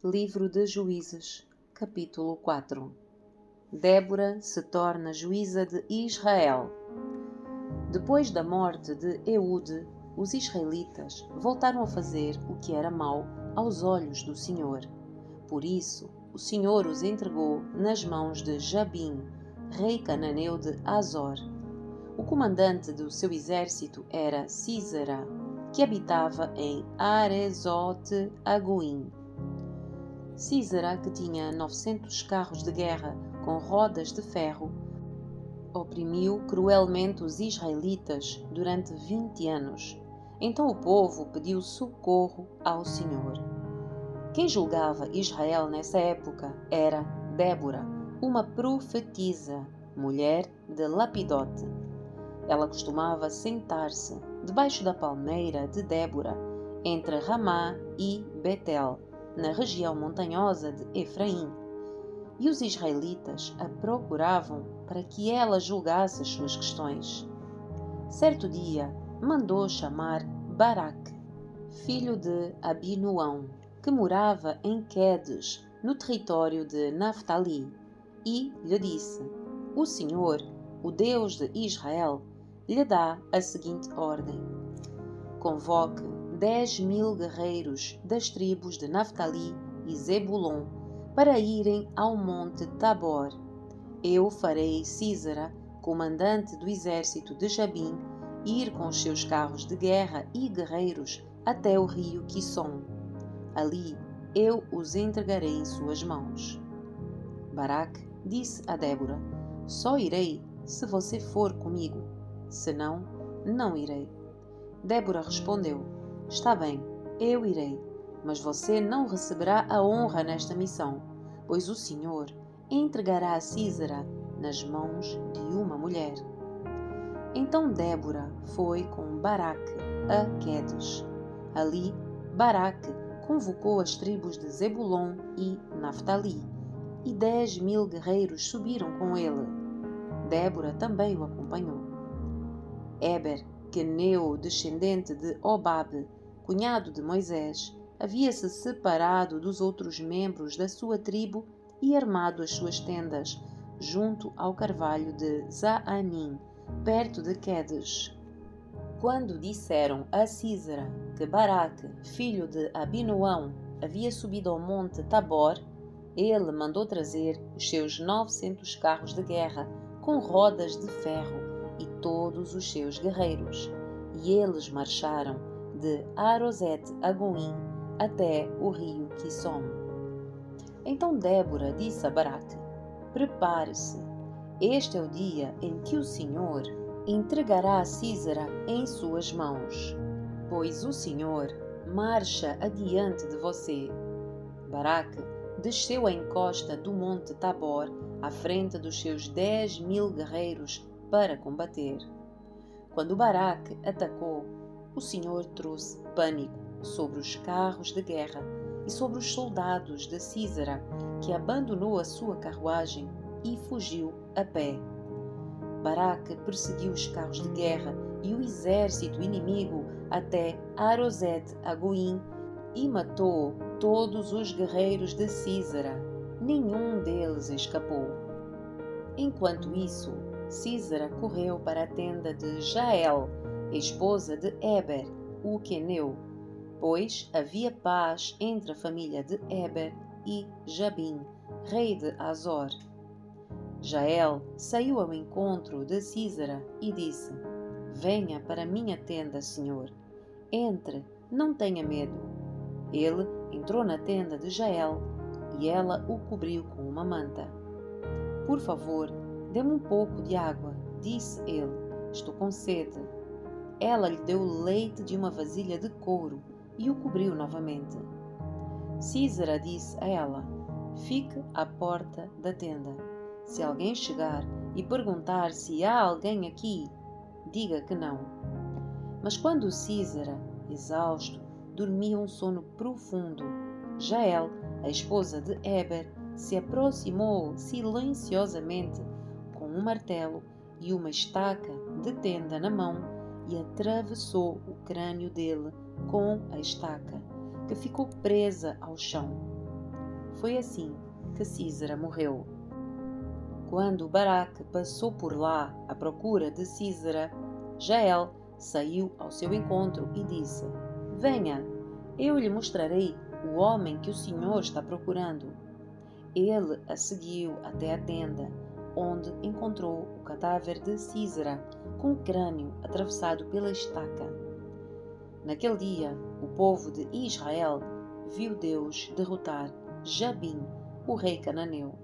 Livro de Juízes, capítulo 4. Débora se torna juíza de Israel. Depois da morte de Eude, os israelitas voltaram a fazer o que era mau aos olhos do Senhor. Por isso, o Senhor os entregou nas mãos de Jabim, rei cananeu de Azor. O comandante do seu exército era Sísera, que habitava em Arezote-Agoim. Sísera, que tinha 900 carros de guerra com rodas de ferro, oprimiu cruelmente os israelitas durante 20 anos. Então o povo pediu socorro ao Senhor. Quem julgava Israel nessa época era Débora, uma profetisa, mulher de Lapidote. Ela costumava sentar-se debaixo da palmeira de Débora, entre Ramá e Betel, na região montanhosa de Efraim. E os israelitas a procuravam para que ela julgasse as suas questões. Certo dia, mandou chamar Baraque, filho de Abinuão, que morava em Quedes, no território de Naftali, e lhe disse: O Senhor, o Deus de Israel, lhe dá a seguinte ordem: convoque 10.000 guerreiros das tribos de Naftali e Zebulon para irem ao monte Tabor. Eu farei Sísera, comandante do exército de Jabim, ir com os seus carros de guerra e guerreiros até o rio Quisson. Ali eu os entregarei em suas mãos. Baraque disse a Débora: Só irei se você for comigo, senão não irei. Débora respondeu: Está bem, eu irei, mas você não receberá a honra nesta missão, pois o Senhor entregará a Sísera nas mãos de uma mulher. Então Débora foi com Baraque a Quedes. Ali, Baraque convocou as tribos de Zebulon e Naftali, e 10.000 guerreiros subiram com ele. Débora também o acompanhou. Éber, queneu, descendente de Obabe, cunhado de Moisés, havia-se separado dos outros membros da sua tribo e armado as suas tendas, junto ao carvalho de Zaanim, perto de Quedes. Quando disseram a Sísera que Baraque, filho de Abinuão, havia subido ao monte Tabor, ele mandou trazer os seus 900 carros de guerra com rodas de ferro e todos os seus guerreiros, e eles marcharam de Arosete-Agoim até o rio Quisson. Então Débora disse a Baraque: Prepare-se, este é o dia em que o Senhor entregará a Sísera em suas mãos, pois o Senhor marcha adiante de você. Baraque desceu a encosta do monte Tabor à frente dos seus 10.000 guerreiros para combater. Quando Baraque atacou, o Senhor trouxe pânico sobre os carros de guerra e sobre os soldados de Sísera, que abandonou a sua carruagem e fugiu a pé. Baraque perseguiu os carros de guerra e o exército inimigo até Arosete-Agoim e matou todos os guerreiros de Sísera. Nenhum deles escapou. Enquanto isso, Sísera correu para a tenda de Jael, esposa de Éber, o queneu, pois havia paz entre a família de Éber e Jabim, rei de Azor. Jael saiu ao encontro de Sísera e disse: Venha para minha tenda, Senhor. Entre, não tenha medo. Ele entrou na tenda de Jael e ela o cobriu com uma manta. Por favor, dê-me um pouco de água, disse ele. Estou com sede. Ela lhe deu leite de uma vasilha de couro e o cobriu novamente. Sísera disse a ela: Fique à porta da tenda. Se alguém chegar e perguntar se há alguém aqui, diga que não. Mas quando Sísera, exausto, dormia um sono profundo, Jael, a esposa de Éber, se aproximou silenciosamente com um martelo e uma estaca de tenda na mão e atravessou o crânio dele com a estaca, que ficou presa ao chão. Foi assim que Sísera morreu. Quando Baraque passou por lá à procura de Sísera, Jael saiu ao seu encontro e disse: Venha, eu lhe mostrarei o homem que o Senhor está procurando. Ele a seguiu até a tenda, onde encontrou o cadáver de Sísera, com o crânio atravessado pela estaca. Naquele dia, o povo de Israel viu Deus derrotar Jabim, o rei cananeu.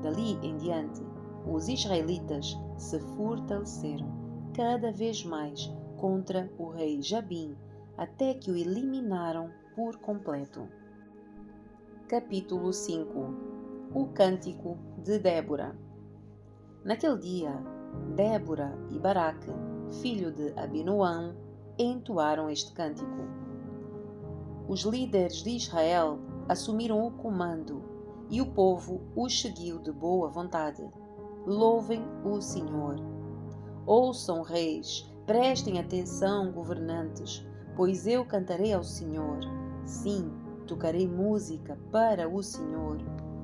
Dali em diante, os israelitas se fortaleceram cada vez mais contra o rei Jabim, até que o eliminaram por completo. Capítulo 5. O Cântico de Débora. Naquele dia, Débora e Baraque, filho de Abinoão, entoaram este cântico. Os líderes de Israel assumiram o comando e o povo os seguiu de boa vontade. Louvem o Senhor. Ouçam, reis, prestem atenção, governantes, pois eu cantarei ao Senhor. Sim, tocarei música para o Senhor,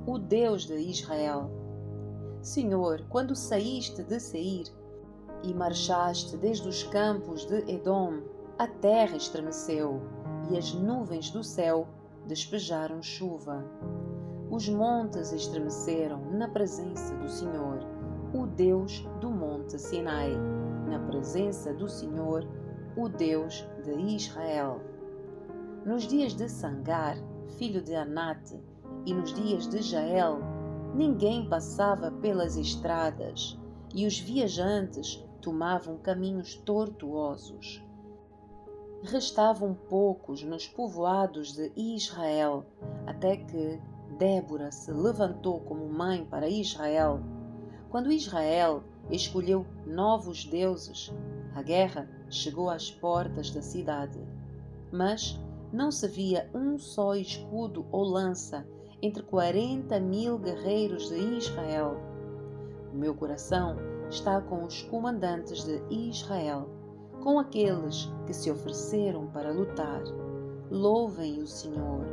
o Deus de Israel. Senhor, quando saíste de Seir e marchaste desde os campos de Edom, a terra estremeceu e as nuvens do céu despejaram chuva. Os montes estremeceram na presença do Senhor, o Deus do monte Sinai, na presença do Senhor, o Deus de Israel. Nos dias de Sangar, filho de Anate, e nos dias de Jael, ninguém passava pelas estradas, e os viajantes tomavam caminhos tortuosos. Restavam poucos nos povoados de Israel, até que Débora se levantou como mãe para Israel. Quando Israel escolheu novos deuses, a guerra chegou às portas da cidade. Mas não se via um só escudo ou lança entre 40.000 guerreiros de Israel. O meu coração está com os comandantes de Israel, com aqueles que se ofereceram para lutar. Louvem o Senhor.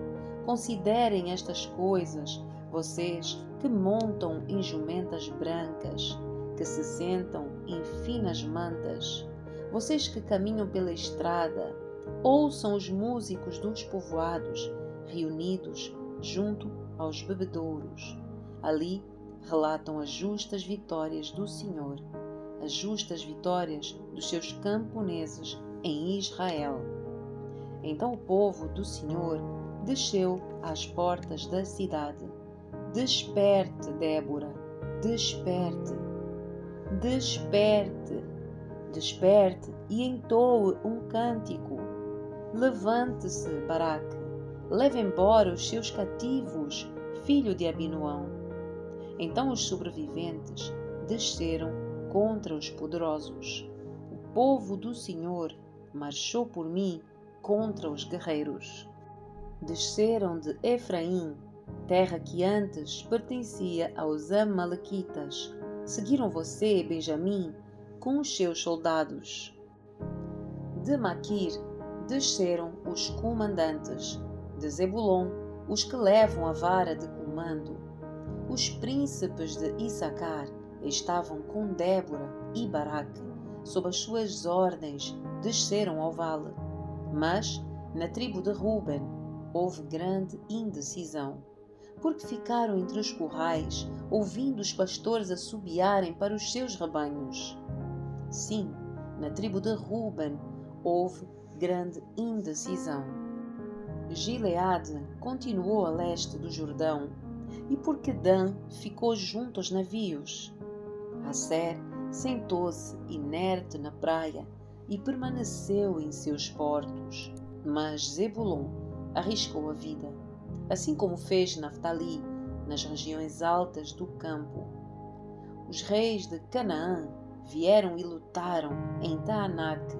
Considerem estas coisas, vocês que montam em jumentas brancas, que se sentam em finas mantas, vocês que caminham pela estrada. Ouçam os músicos dos povoados, reunidos junto aos bebedouros. Ali relatam as justas vitórias do Senhor, as justas vitórias dos seus camponeses em Israel. Então o povo do Senhor desceu às portas da cidade. Desperte, Débora, desperte, desperte, desperte e entoe um cântico. Levante-se, Baraque, leve embora os seus cativos, filho de Abinoão. Então os sobreviventes desceram contra os poderosos. O povo do Senhor marchou por mim contra os guerreiros. Desceram de Efraim, terra que antes pertencia aos Amalequitas. Seguiram você, Benjamim, com os seus soldados. De Maquir desceram os comandantes, de Zebulon, os que levam a vara de comando. Os príncipes de Issacar estavam com Débora e Baraque, sob as suas ordens, desceram ao vale. Mas, na tribo de Ruben, houve grande indecisão, porque ficaram entre os currais, ouvindo os pastores assobiarem para os seus rebanhos. Sim, na tribo de Ruben houve grande indecisão. Gileade continuou a leste do Jordão, e porque Dan ficou junto aos navios. Asser sentou-se inerte na praia e permaneceu em seus portos, mas Zebulon arriscou a vida, assim como fez Naftali nas regiões altas do campo. Os reis de Canaã vieram e lutaram em Taanac,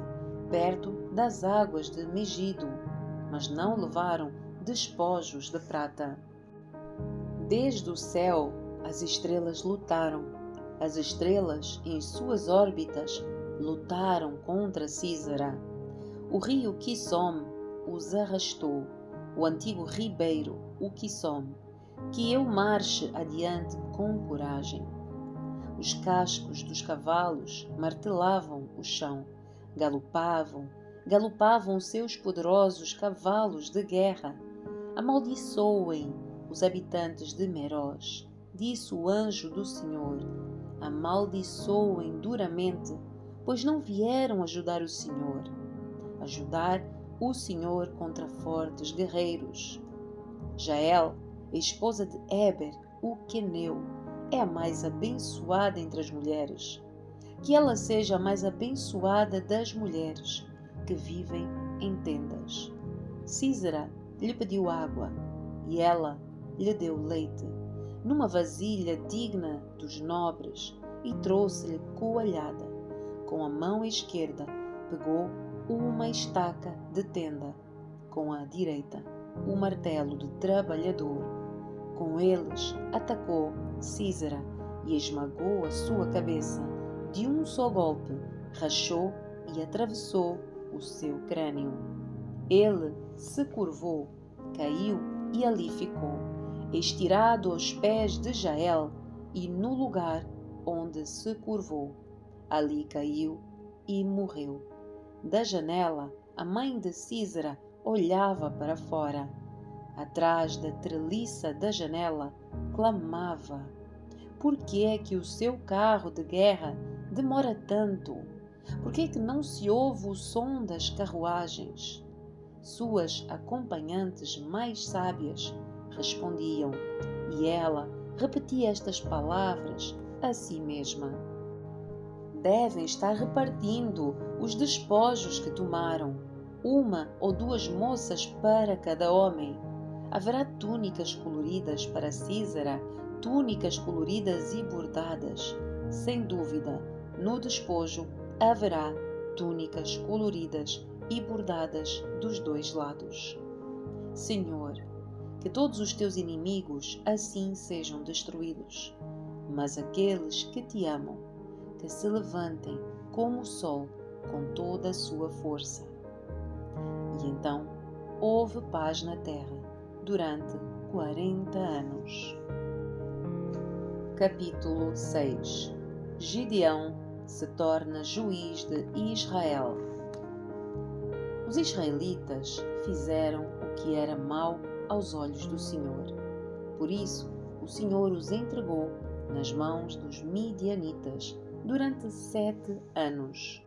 perto das águas de Megido, mas não levaram despojos de prata. Desde o céu as estrelas lutaram. As estrelas em suas órbitas lutaram contra Sísera. O rio Quissom os arrastou, o antigo ribeiro, o Quissom, que eu marche adiante com coragem. Os cascos dos cavalos martelavam o chão, galopavam seus poderosos cavalos de guerra. Amaldiçoem os habitantes de Meroz, disse o anjo do Senhor. Amaldiçoem duramente, pois não vieram ajudar o Senhor contra fortes guerreiros. Jael, esposa de Eber, o queneu, é a mais abençoada entre as mulheres. Que ela seja a mais abençoada das mulheres que vivem em tendas. Sísera lhe pediu água, e ela lhe deu leite, numa vasilha digna dos nobres, e trouxe-lhe coalhada. Com a mão esquerda pegou uma estaca de tenda, com a direita o martelo de trabalhador. Com eles atacou Sísera e esmagou a sua cabeça. De um só golpe, rachou e atravessou o seu crânio. Ele se curvou, caiu e ali ficou, estirado aos pés de Jael, e no lugar onde se curvou, ali caiu e morreu. Da janela, a mãe de Sísera olhava para fora. Atrás da treliça da janela, clamava: por que é que o seu carro de guerra demora tanto? Por que é que não se ouve o som das carruagens? Suas acompanhantes mais sábias respondiam, e ela repetia estas palavras a si mesma: devem estar repartindo os despojos que tomaram, 1 ou 2 moças para cada homem. Haverá túnicas coloridas para Sísera, túnicas coloridas e bordadas. Sem dúvida, no despojo haverá túnicas coloridas e bordadas dos 2 lados. Senhor, que todos os teus inimigos assim sejam destruídos, mas aqueles que te amam, que se levantem como o sol com toda a sua força. E então houve paz na terra durante 40 anos. Capítulo 6. Gideão se torna juiz de Israel. Os israelitas fizeram o que era mau aos olhos do Senhor. Por isso, o Senhor os entregou nas mãos dos midianitas durante 7 anos.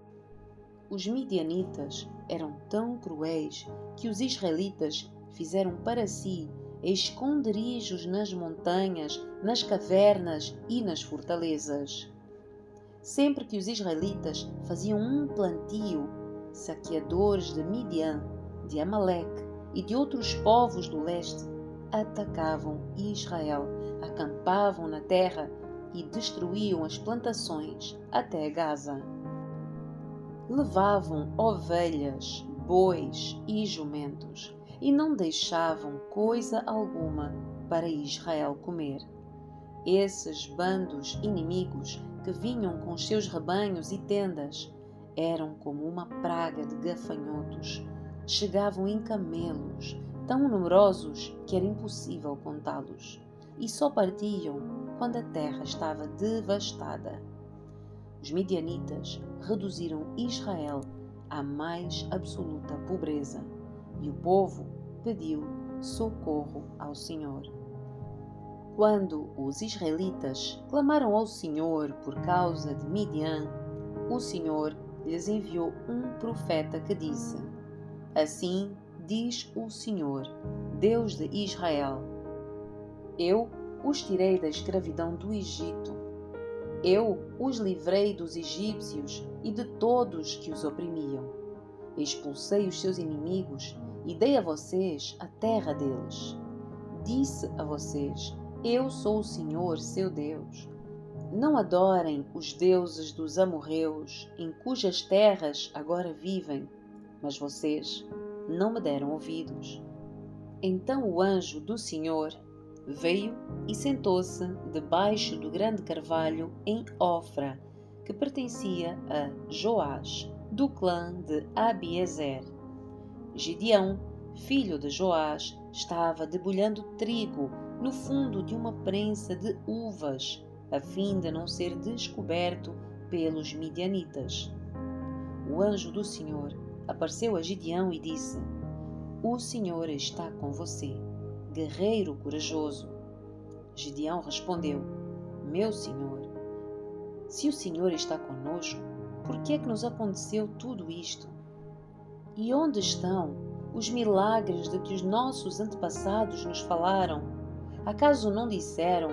Os midianitas eram tão cruéis que os israelitas fizeram para si esconderijos nas montanhas, nas cavernas e nas fortalezas. Sempre que os israelitas faziam um plantio, saqueadores de Midian, de Amaleque e de outros povos do leste atacavam Israel, acampavam na terra e destruíam as plantações até Gaza. Levavam ovelhas, bois e jumentos e não deixavam coisa alguma para Israel comer. Esses bandos inimigos que vinham com os seus rebanhos e tendas eram como uma praga de gafanhotos. Chegavam em camelos, tão numerosos que era impossível contá-los, e só partiam quando a terra estava devastada. Os midianitas reduziram Israel à mais absoluta pobreza, e o povo pediu socorro ao Senhor. Quando os israelitas clamaram ao Senhor por causa de Midian, o Senhor lhes enviou um profeta que disse: assim diz o Senhor, Deus de Israel: eu os tirei da escravidão do Egito. Eu os livrei dos egípcios e de todos que os oprimiam. Expulsei os seus inimigos e dei a vocês a terra deles. Disse a vocês: eu sou o Senhor, seu Deus. Não adorem os deuses dos amorreus, em cujas terras agora vivem, mas vocês não me deram ouvidos. Então o anjo do Senhor veio e sentou-se debaixo do grande carvalho em Ofra, que pertencia a Joás, do clã de Abiezer. Gideão, filho de Joás, estava debulhando trigo no fundo de uma prensa de uvas, a fim de não ser descoberto pelos midianitas. O anjo do Senhor apareceu a Gideão e disse: O Senhor está com você, guerreiro corajoso. Gideão respondeu: Meu Senhor, se o Senhor está conosco, por que é que nos aconteceu tudo isto? E onde estão os milagres de que os nossos antepassados nos falaram? Acaso não disseram: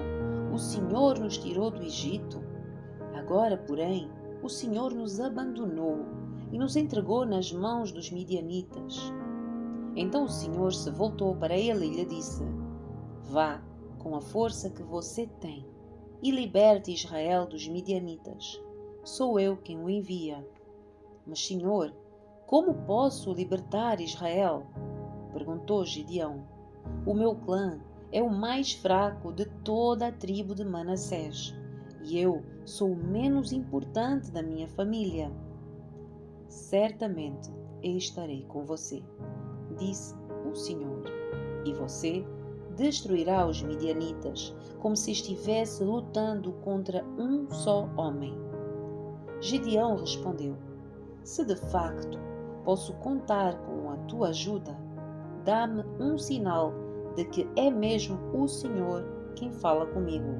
O Senhor nos tirou do Egito? Agora, porém, o Senhor nos abandonou e nos entregou nas mãos dos midianitas. Então o Senhor se voltou para ele e lhe disse: Vá com a força que você tem e liberte Israel dos midianitas. Sou eu quem o envia. Mas, Senhor, como posso libertar Israel? Perguntou Gideão. O meu clã é o mais fraco de toda a tribo de Manassés, e eu sou o menos importante da minha família. Certamente eu estarei com você, disse o Senhor, e você destruirá os midianitas, como se estivesse lutando contra um só homem. Gideão respondeu: Se de facto posso contar com a tua ajuda, dá-me um sinal de que é mesmo o Senhor quem fala comigo.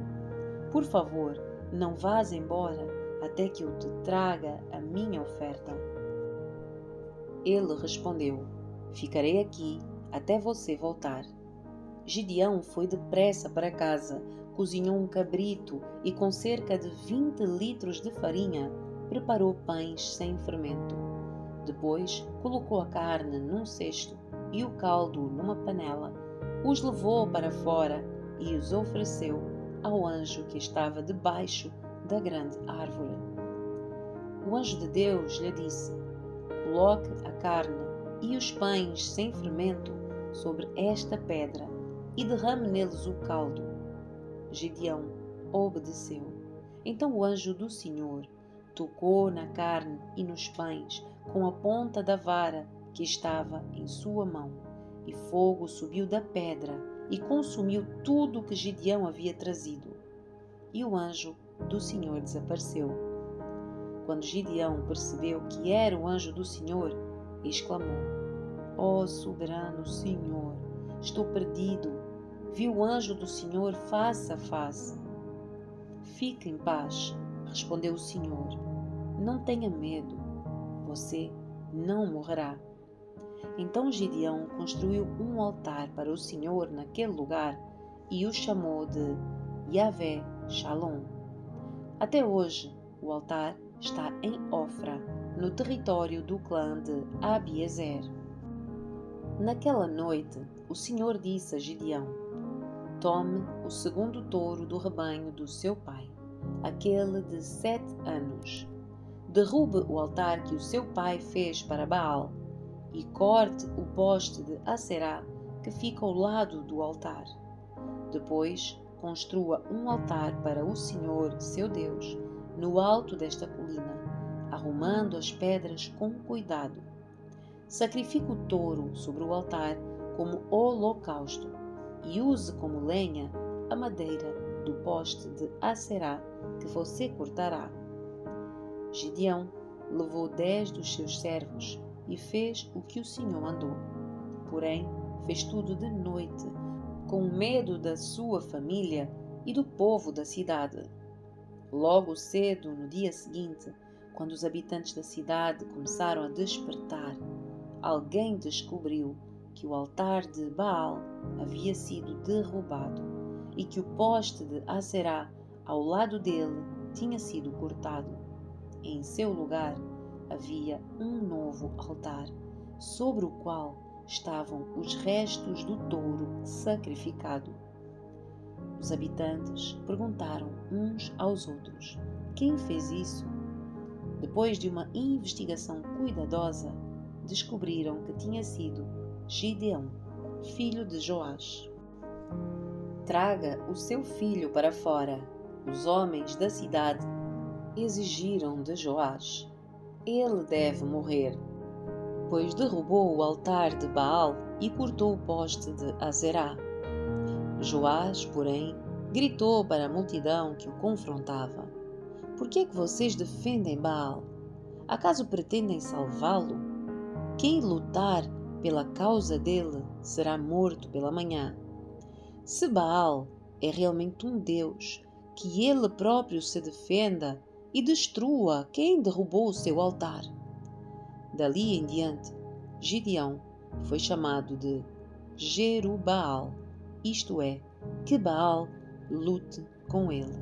Por favor, não vás embora até que eu te traga a minha oferta. Ele respondeu: Ficarei aqui até você voltar. Gideão foi depressa para casa, cozinhou um cabrito e, com cerca de 20 litros de farinha, preparou pães sem fermento. Depois, colocou a carne num cesto e o caldo numa panela, os levou para fora e os ofereceu ao anjo que estava debaixo da grande árvore. O anjo de Deus lhe disse: Coloque a carne e os pães sem fermento sobre esta pedra e derrame neles o caldo. Gideão obedeceu. Então o anjo do Senhor tocou na carne e nos pães com a ponta da vara que estava em sua mão, e fogo subiu da pedra e consumiu tudo o que Gideão havia trazido. E o anjo do Senhor desapareceu. Quando Gideão percebeu que era o anjo do Senhor, exclamou: Ó soberano Senhor, estou perdido. Vi o anjo do Senhor face a face. Fique em paz, respondeu o Senhor. Não tenha medo. Você não morrerá. Então Gideão construiu um altar para o Senhor naquele lugar e o chamou de Yahvé Shalom. Até hoje, o altar está em Ofra, no território do clã de Abiezer. Naquela noite, o Senhor disse a Gideão: Tome o segundo touro do rebanho do seu pai, aquele de 7 anos. Derrube o altar que o seu pai fez para Baal e corte o poste de Aserá que fica ao lado do altar. Depois, construa um altar para o Senhor, seu Deus, no alto desta colina, arrumando as pedras com cuidado. Sacrifique o touro sobre o altar como holocausto e use como lenha a madeira do poste de Aserá que você cortará. Gideão levou 10 dos seus servos e fez o que o Senhor mandou. Porém, fez tudo de noite, com medo da sua família e do povo da cidade. Logo cedo, no dia seguinte, quando os habitantes da cidade começaram a despertar, alguém descobriu que o altar de Baal havia sido derrubado e que o poste de Aserá ao lado dele tinha sido cortado. Em seu lugar havia um novo altar, sobre o qual estavam os restos do touro sacrificado. Os habitantes perguntaram uns aos outros: Quem fez isso? Depois de uma investigação cuidadosa, descobriram que tinha sido Gideão, filho de Joás. Traga o seu filho para fora. Os homens da cidade exigiram de Joás: Ele deve morrer, pois derrubou o altar de Baal e cortou o poste de Azerá. Joás, porém, gritou para a multidão que o confrontava: Por que é que vocês defendem Baal? Acaso pretendem salvá-lo? Quem lutar pela causa dele será morto pela manhã. Se Baal é realmente um Deus, que ele próprio se defenda e destrua quem derrubou o seu altar. Dali em diante, Gideão foi chamado de Jerubaal, isto é, que Baal lute com ele,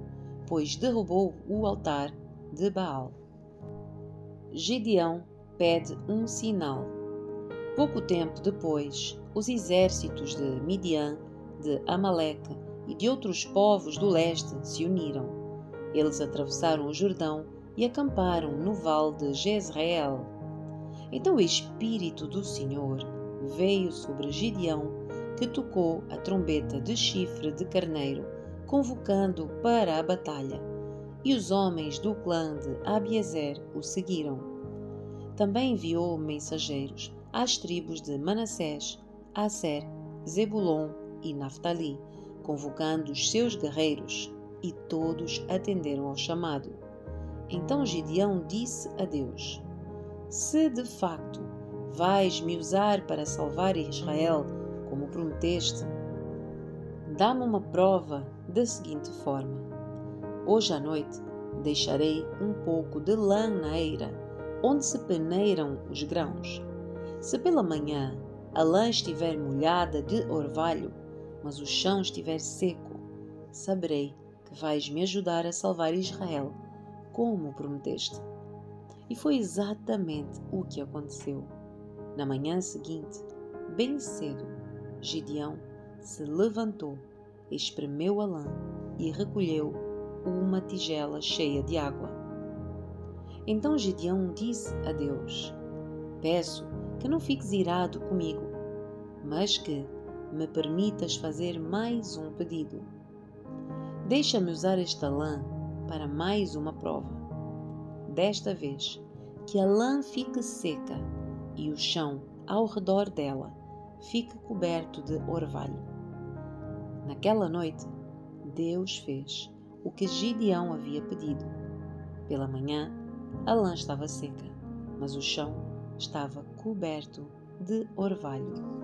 pois derrubou o altar de Baal. Gideão pede um sinal. Pouco tempo depois, os exércitos de Midian, de Amaleque e de outros povos do leste se uniram. Eles atravessaram o Jordão e acamparam no vale de Jezreel. Então o Espírito do Senhor veio sobre Gideão, que tocou a trombeta de chifre de carneiro, convocando para a batalha, e os homens do clã de Abiezer o seguiram. Também enviou mensageiros às tribos de Manassés, Aser, Zebulon e Naftali, convocando os seus guerreiros, e todos atenderam ao chamado. Então Gideão disse a Deus: Se de facto vais me usar para salvar Israel, como prometeste, dá-me uma prova da seguinte forma: Hoje à noite deixarei um pouco de lã na eira, onde se peneiram os grãos. Se pela manhã a lã estiver molhada de orvalho, mas o chão estiver seco, saberei que vais me ajudar a salvar Israel, como prometeste. E foi exatamente o que aconteceu. Na manhã seguinte, bem cedo, Gideão se levantou, espremeu a lã e recolheu uma tigela cheia de água. Então Gideão disse a Deus: Peço que não fiques irado comigo, mas que me permitas fazer mais um pedido. Deixa-me usar esta lã para mais uma prova. Desta vez, que a lã fique seca e o chão ao redor dela fique coberto de orvalho. Naquela noite, Deus fez o que Gideão havia pedido. Pela manhã, a lã estava seca, mas o chão estava coberto de orvalho.